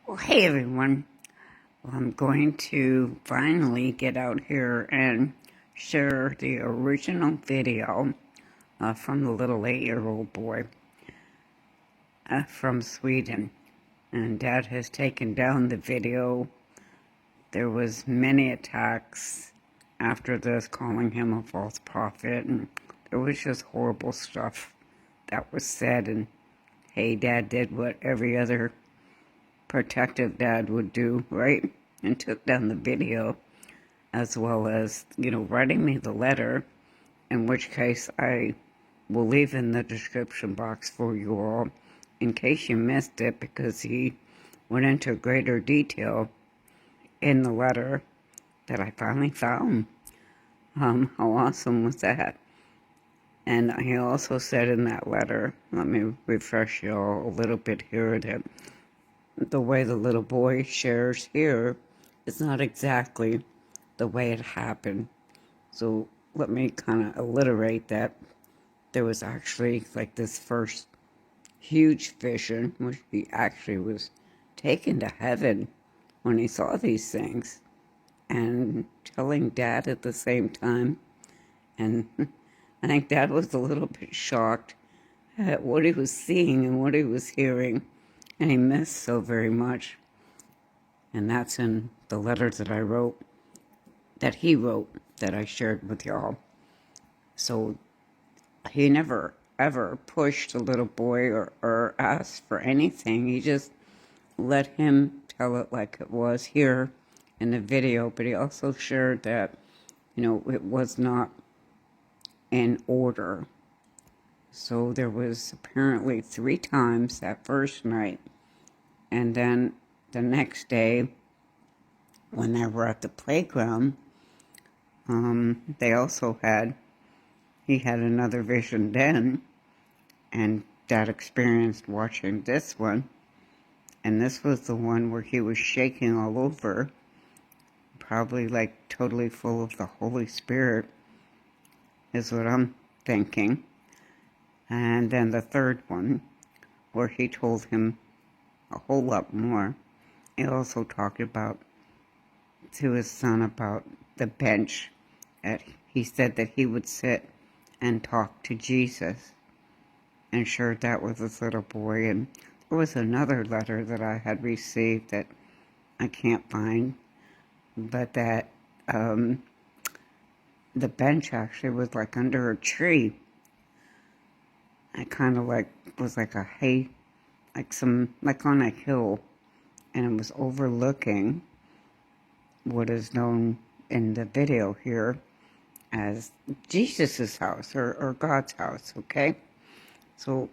Well, hey everyone. I'm going to finally get out here and share the original video from the little 8-year-old boy from Sweden. And Dad has taken down the video. There was many attacks after this, calling him a false prophet, and there was just horrible stuff that was said. And hey, Dad did what every other protective dad would do, right? And took down the video, as well as, writing me the letter, in which case I will leave in the description box for you all, in case you missed it, because he went into greater detail in the letter that I finally found. How awesome was that? And he also said in that letter, let me refresh you all a little bit here, that the way the little boy shares here is not exactly the way it happened. So let me kind of alliterate that. There was actually like this first huge vision, which he actually was taken to heaven when he saw these things, and telling Dad at the same time. And I think Dad was a little bit shocked at what he was seeing and what he was hearing, and he missed so very much. And that's in the letter that I wrote, that he wrote, that I shared with y'all. So he never, ever pushed the little boy or asked for anything. He just let him tell it like it was here in the video. But he also shared that, it was not in order. So there was apparently 3 times that first night. And then the next day, when they were at the playground, he had another vision then, and Dad experienced watching this one. And this was the one where he was shaking all over, probably like totally full of the Holy Spirit, is what I'm thinking. And then the third one, where he told him a whole lot more. He also talked to his son about the bench. That he said that he would sit and talk to Jesus, and shared that with his little boy. And there was another letter that I had received that I can't find, but that the bench actually was like under a tree. It kind of was like a hay, like on a hill, and it was overlooking what is known in the video here as Jesus' house or God's house, okay? So,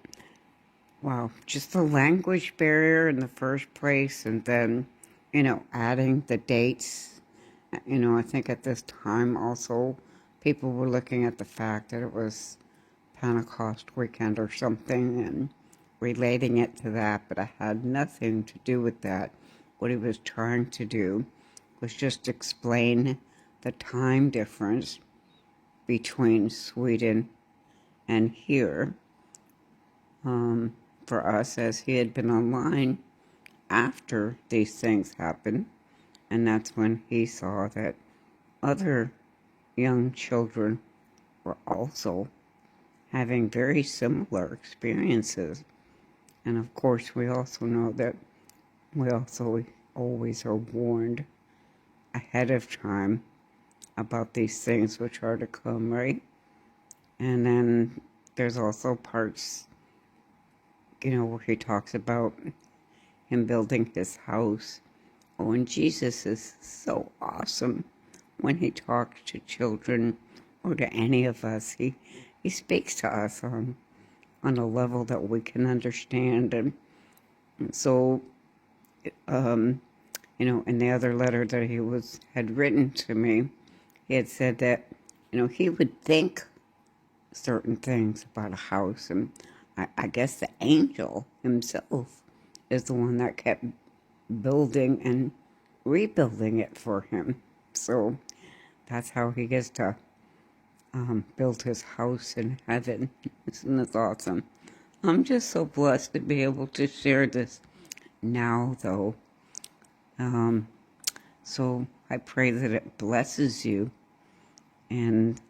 wow, just the language barrier in the first place, and then, adding the dates. I think at this time also people were looking at the fact that it was Pentecost weekend or something and relating it to that, but it had nothing to do with that. What he was trying to do was just explain the time difference between Sweden and here, for us, as he had been online after these things happened. And that's when he saw that other young children were also having very similar experiences. And of course, we also know that we also always are warned ahead of time about these things which are to come, right? And then there's also parts, where he talks about him building his house. Oh, and Jesus is so awesome when he talks to children or to any of us. He speaks to us on a level that we can understand. And so, in the other letter that he had written to me, he had said that, he would think certain things about a house. And I guess the angel himself is the one that kept building and rebuilding it for him. So that's how he gets to build his house in heaven. Isn't this awesome? I'm just so blessed to be able to share this now, though. So I pray that it blesses you. And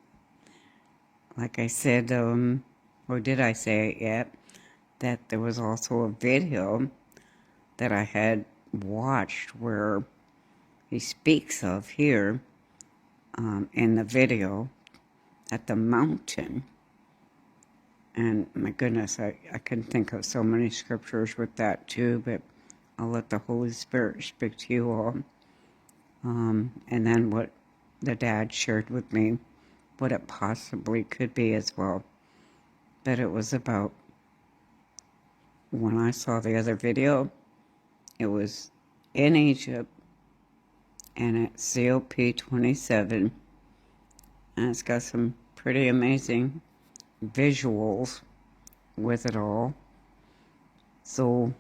like I said, or did I say it yet, that there was also a video that I had watched where he speaks of here in the video at the mountain. And my goodness, I can think of so many scriptures with that too, but I'll let the Holy Spirit speak to you all. And then what the dad shared with me, what it possibly could be as well. But it was about, when I saw the other video, it was in Egypt, and it's COP 27, and it's got some pretty amazing visuals with it all. So,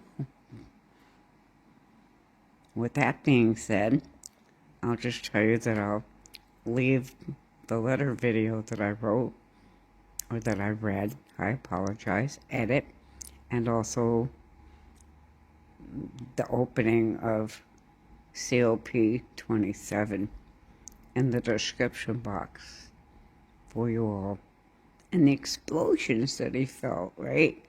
with that being said, I'll just tell you that I'll leave the letter video that I wrote, or that I read, I apologize, edit, and also the opening of COP 27 in the description box for you all. And the explosions that he felt, right?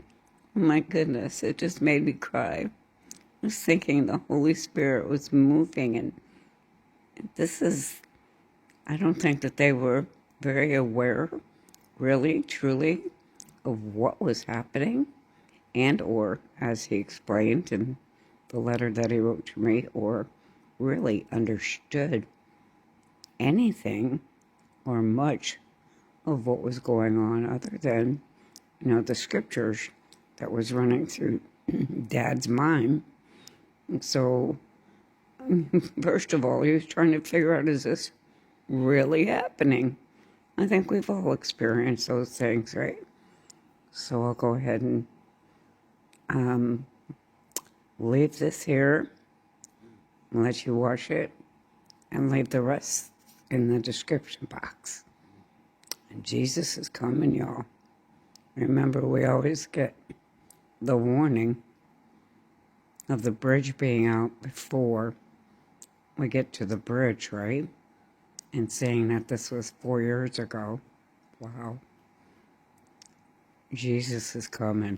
Oh my goodness, it just made me cry. I was thinking the Holy Spirit was moving, and this is, I don't think that they were very aware, really, truly, of what was happening, and or, as he explained in the letter that he wrote to me, or really understood anything or much of what was going on other than, the scriptures that was running through Dad's mind. So, first of all, he was trying to figure out, is this really happening? I think we've all experienced those things, right? So I'll go ahead and leave this here and let you watch it, and leave the rest in the description box. And Jesus is coming, y'all. Remember, we always get the warning of the bridge being out before we get to the bridge, right? And saying that this was 4 years ago. Wow. Jesus is coming.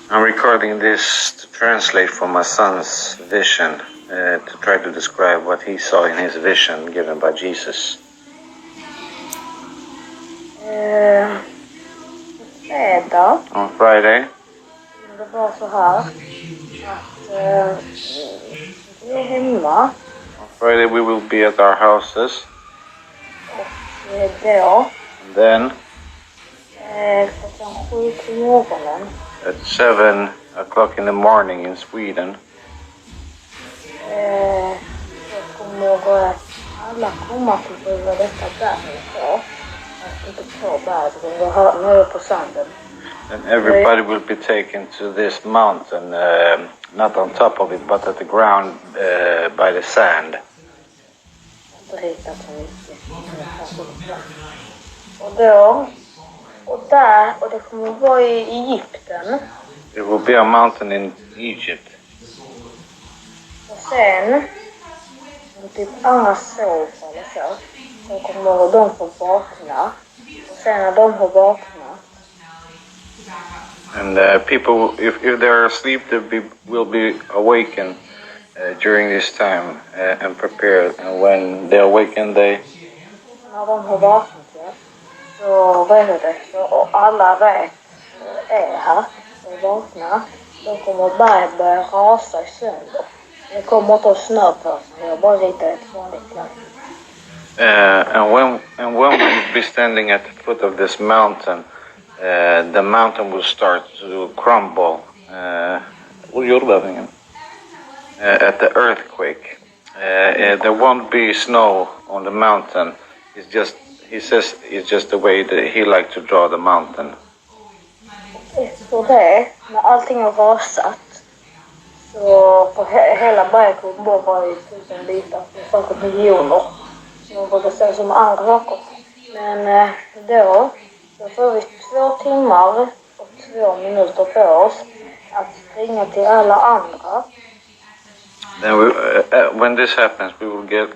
I'm recording this to translate for my son's vision, to try to describe what he saw in his vision given by Jesus. Fredag. On Friday. Det var så här att vi är hemma. On Friday we will be at our houses. Och då. And then klockan 7 på morgonen. at 7 o'clock in the morning in Sweden. Så kommer alla komma till över detta berget då. Inte på berget, vi var nere på sanden. And everybody will be taken to this mountain, not on top of it, but at the ground by the sand. Inte ritat så mycket. Och det kommer vara i Egypten. It will be a mountain in Egypt. Och sen, typ alla sover eller så kommer de få vakna. Och sen när de har vaknat. And people, if they're asleep, will be awakened during this time and prepared. And when they awaken, När de har vaknat, ja. Så vad är det? Och alla rätt är här och vaknar. Då kommer berget börja rasa i sönder. Det kommer inte att snö på sig. Jag bara ritar ett vanligt plan. and when we will be standing at the foot of this mountain, the mountain will start to crumble. At the earthquake. There won't be snow on the mountain. He says it's just the way that he likes to draw the mountain. Efter det, när allting har rasat, så får hela berget kommer vara i 1000 bitar, säkert miljoner. Man brukar säga som andra saker. Men då får vi 2 timmar och 2 minuter på oss att springa till alla andra. Then when this happens, we will get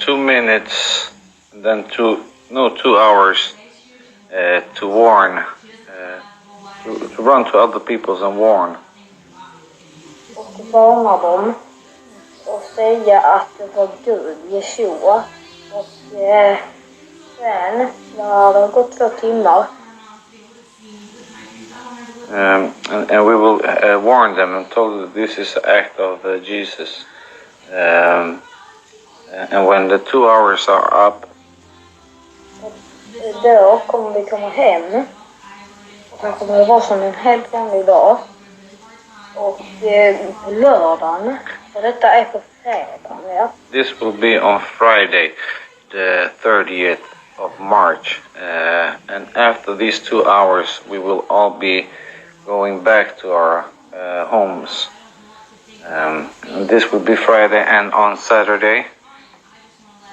2 minutes, and then 2 hours to warn, to run to other peoples and warn. Och varna dem och säga att det var Gud, Jeshua. Och sen när det har gått 2 timmar. And we will warn them and told that this is an act of Jesus. And when the 2 hours are up, Då kommer vi komma hem. Och det kommer att vara som en helt vanlig dag. Och på lördagen, för detta är på fredagen, ja. this will be on Friday, the 30th of March. And after these 2 hours, we will all be going back to our homes. And this will be Friday and on Saturday.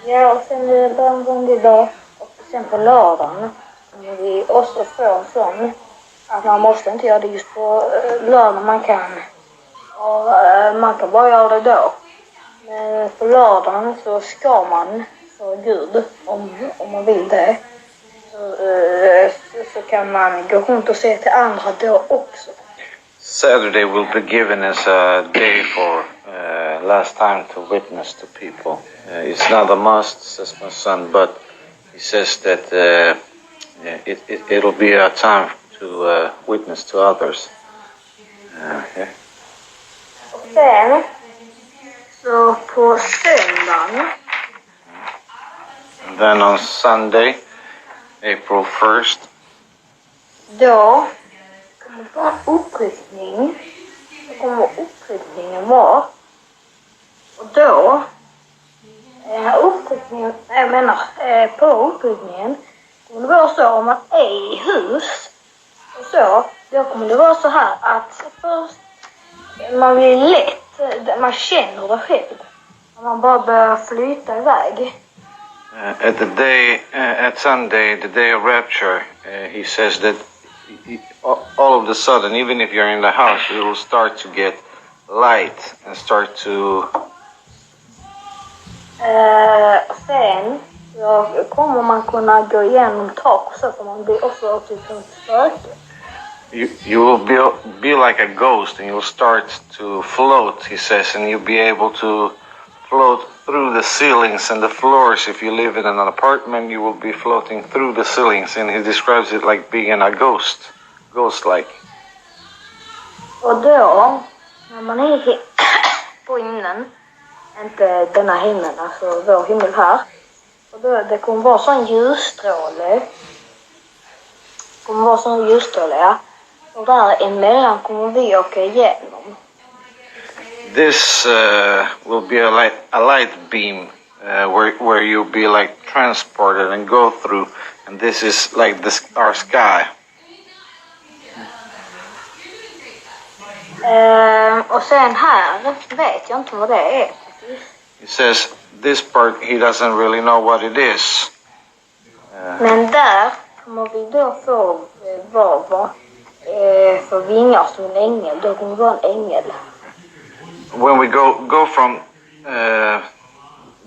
Ja, och sen är det bara en vanlig dag. Och sen på lördagen kommer vi också få en sån att man måste inte göra det just på lördagen, man kan bara göra det då. Men på lördagen så ska man för Gud, om man vill det, så kan man gå runt och se till andra då också. Saturday will be given as a day for last time to witness to people. It's not a must, says my son, but he says that it'll be a time to witness to others. Yeah. Och sen så på söndagen, And then on Sunday, April 1st, då kommer det vara en uppryckning. Då kommer uppryckningen vara. Och då, på uppryckningen kommer det vara så om man är i hus och så, då kommer det vara så här att först man blir lätt, man känner det själv. Man bara börjar flyta iväg. at Sunday, the day of rapture, he says that all of a sudden, even if you're in the house, you will start to get light and start to. Sen så kommer man kunna gå igenom tak så för man blir också typ som spöke. You will be like a ghost, and you'll start to float. He says, and you'll be able to float through the ceilings and the floors. If you live in an apartment, you will be floating through the ceilings, and he describes it like being a ghost-like. Och då, när man är på himlen, inte denna himlen, alltså vår himmel här, och då, det kommer vara sån ljusstråle. Ja. Och där emellan kommer vi åka igenom. This will be a light beam where you'll be like transported and go through, and this is like our sky. Och sen här vet jag inte vad det är. He says this part he doesn't really know what it is. Men där kommer vi då få vara för vingar som en ängel. Då kommer vi vara en ängel. When we go from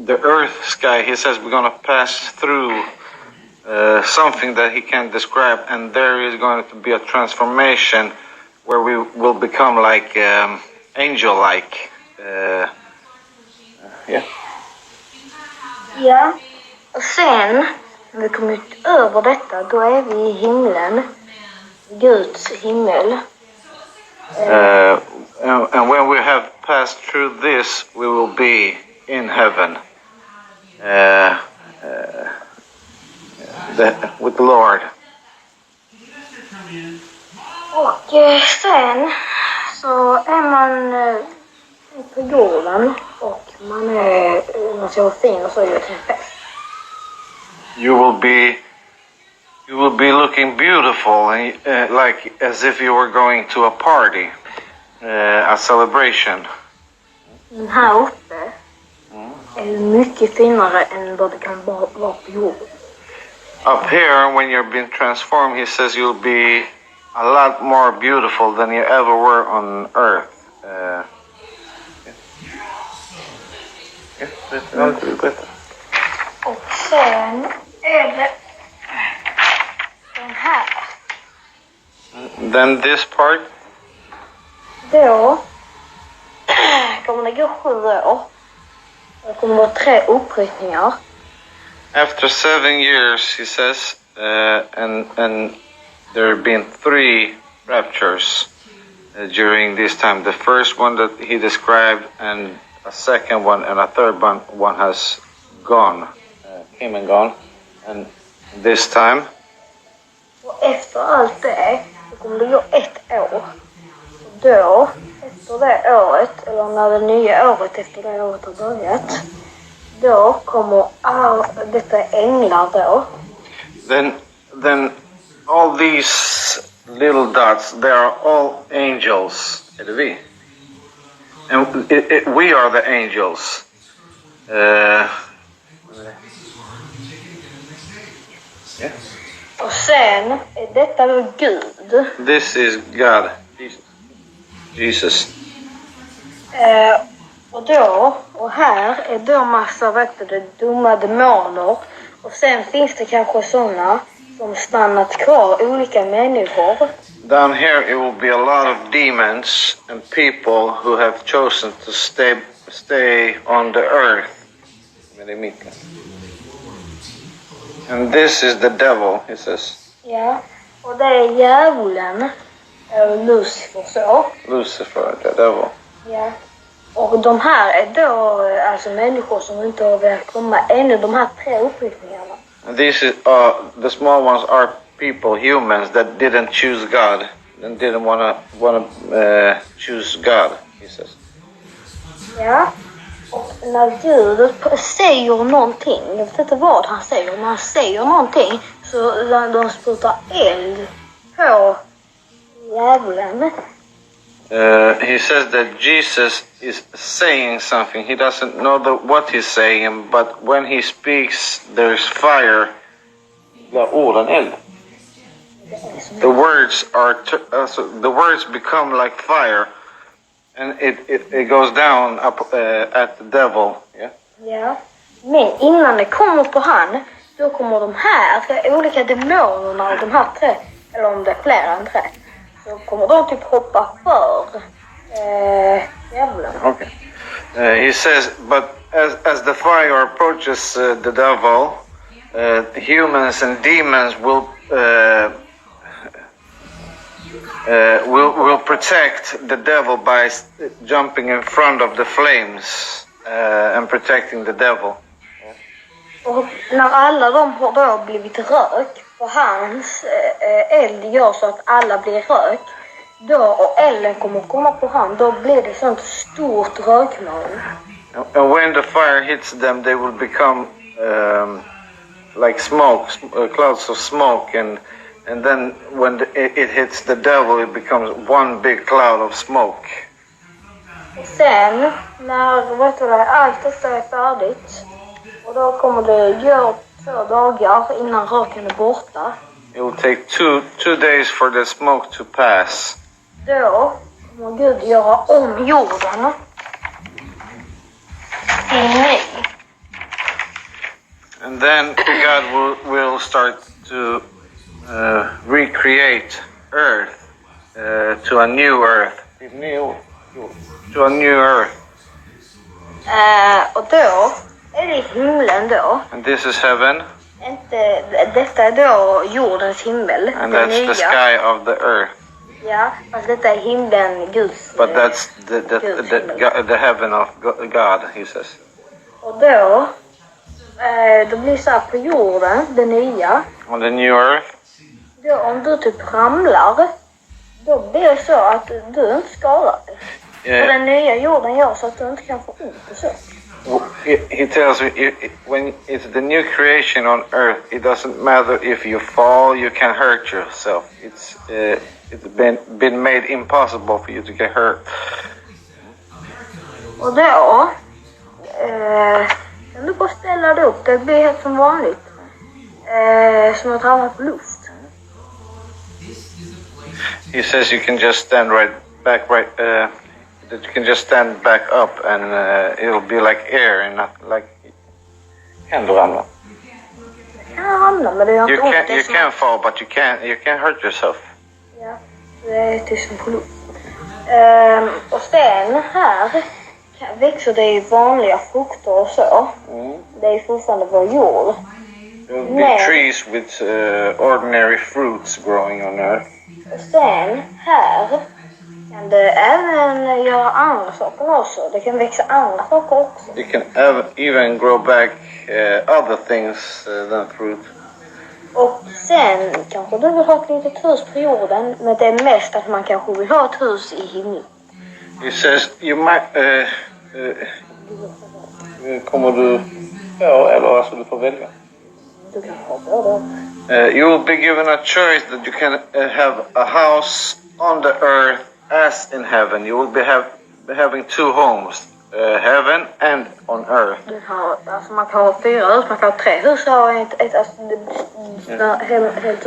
the earth sky, he says we're going to pass through something that he can't describe, and there is going to be a transformation where we will become like angel-like. Yeah. Ja, och sen när vi kommer ut över detta, då är vi i himlen. Guds himmel. And when we have passed through this, we will be in heaven with the Lord. Och sen så är man på jorden och man ser fin och så gör till en fest. You will be looking beautiful, and like as if you were going to a party, a celebration. Men här uppe är mycket finare än vad det kan vara på jorden. Up here, when you're being transformed, he says you'll be a lot more beautiful than you ever were on earth. Berätta. Och sen är det den här. Then this part, Då kommer det gå 7 år. Det kommer vara 3 uppryckningar. after 7 years, he says, and there have been 3 raptures during this time. The first one that he described, and a second one, and a third one has gone, came and gone. And this time, Och efter allt det så kommer det gå 1 år. Och då, efter det året, eller när det nya året efter det året har börjat, då kommer detta änglar då. then all these little dots, they are all angels. Eller vi? And we are the angels. Yeah. Och sen är detta då Gud. This is God. Jesus. Och här är då massa dumma demoner. Och sen finns det kanske sådana som stannat kvar, olika människor. Down here it will be a lot of demons and people who have chosen to stay on the earth. And this is the devil, he says. Ja, och det är djävulen, Lucifer så. Lucifer, the devil. Ja. Och de här är då alltså människor som inte har velat komma ännu, de här 3 uppryckningarna. And this is the small ones are people, humans that didn't choose God and didn't wanna choose God, he says. Ja. Och när Gud säger någonting, jag vet inte vad han säger, när han säger någonting så de sprutar eld på djävulen. He says that Jesus is saying something. He doesn't know what he's saying, but when he speaks, there's fire. The words the words become like fire, and it goes down up at the devil. Yeah. Ja. Men innan det kommer på han, då kommer de här olika demonerna och de här 3, eller om det är fler än 3. Så kommer de typ hoppa för djävulen. Okay. He says, but as the fire approaches the devil, humans and demons will protect the devil by jumping in front of the flames and protecting the devil. Och när alla de har då blivit rök, och hans eld gör så att alla blir rök, då och elden kommer komma på han, då blir det sånt stort rökmoln. And when the fire hits them, they will become like smoke, clouds of smoke, and then when it hits the devil, it becomes one big cloud of smoke. Och sen när allt detta är färdigt, och då kommer det gå 2 dagar innan röken är borta. It will take two days for the smoke to pass. Då kommer Gud göra om jorden till ny. And then God will start to recreate earth to a new earth. To a new earth. Och då är det himlen då. And this is heaven. Detta är då jordens himmel. And that's the sky of the earth. Ja, fast detta är himlen, Guds. But that's the heaven of God, he says. Och då blir så här på jorden, det nya. On the new earth. Då om du typ ramlar, då blir det så att du inte skadar dig. Yeah. Och den nya jorden gör så att du inte kan få ont och så. He tells me when it's the new creation on earth, it doesn't matter if you fall, you can hurt yourself. It's been made impossible for you to get hurt. Och då kan du bara ställa dig upp, det blir helt som vanligt. Som att ramla på luft. He says you can just stand that you can just stand back up and it'll be like air and not like kan du ramla. Jag kan ramla, men det gör inte ont. You can fall, but you can't hurt yourself. Ja, det är tyst som på luft. Och sen här växer det ju vanliga frukter och så. Det är fortfarande vår jord. There will be trees with ordinary fruits growing on earth. Och sen här kan det även göra andra saker också. Det kan växa andra saker också. You can even grow back other things than fruit. Och sen kanske du vill ha ett litet hus på jorden, men det är mest att man kanske vill ha ett hus i himlen. He says you might kommer du eller alltså du får välja. Du kan ha båda. You will be given a choice that you can have a house on the earth as in heaven. You will be having two homes, heaven and on earth. Alltså man kan ha 4 hus, man kan ha 3 hus och helt hus.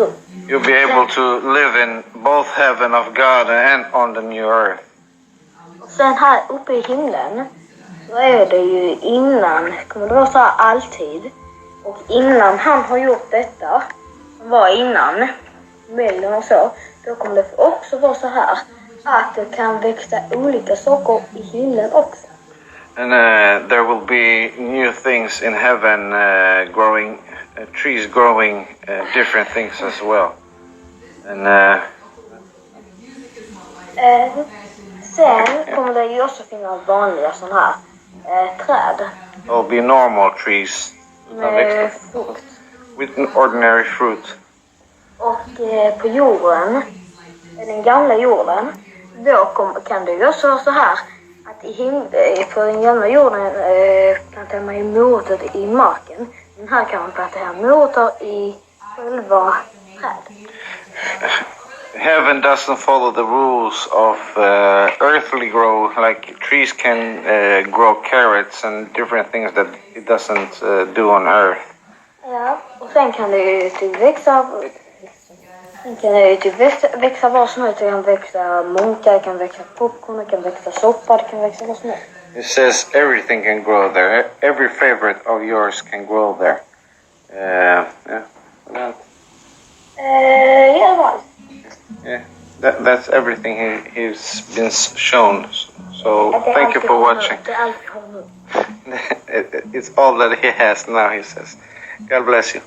You'll be able to live in both heaven of God and on the new earth. Sen här uppe i himlen så är det ju innan, kommer det vara så här alltid. Och innan han har gjort detta, som var innan bilden och så, då kommer det också vara så här att det kan växa olika saker i himlen också. And there will be new things in heaven, growing, trees growing different things as well. And sen kommer det ju också finnas vanliga sådana här träd. there'll be normal trees Med frukt. with an ordinary fruit. Och på jorden, den gamla jorden, då kan det ju också vara så här att på den gamla jorden planterar man ju morötter i marken. Men här kan man plantera morötter i själva trädet. Heaven doesn't follow the rules of earthly grow, like trees can grow carrots and different things that it doesn't do on earth. Ja, och sen kan det ju typ växa vad som helst. Det kan växa munkar, det kan växa popcorn, det kan växa soppa, det kan växa vad som helst. It says everything can grow there. Every favorite of yours can grow there. Yeah. Yeah, that's everything he's been shown. So thank you for watching. It's all that he has now, he says. God bless you.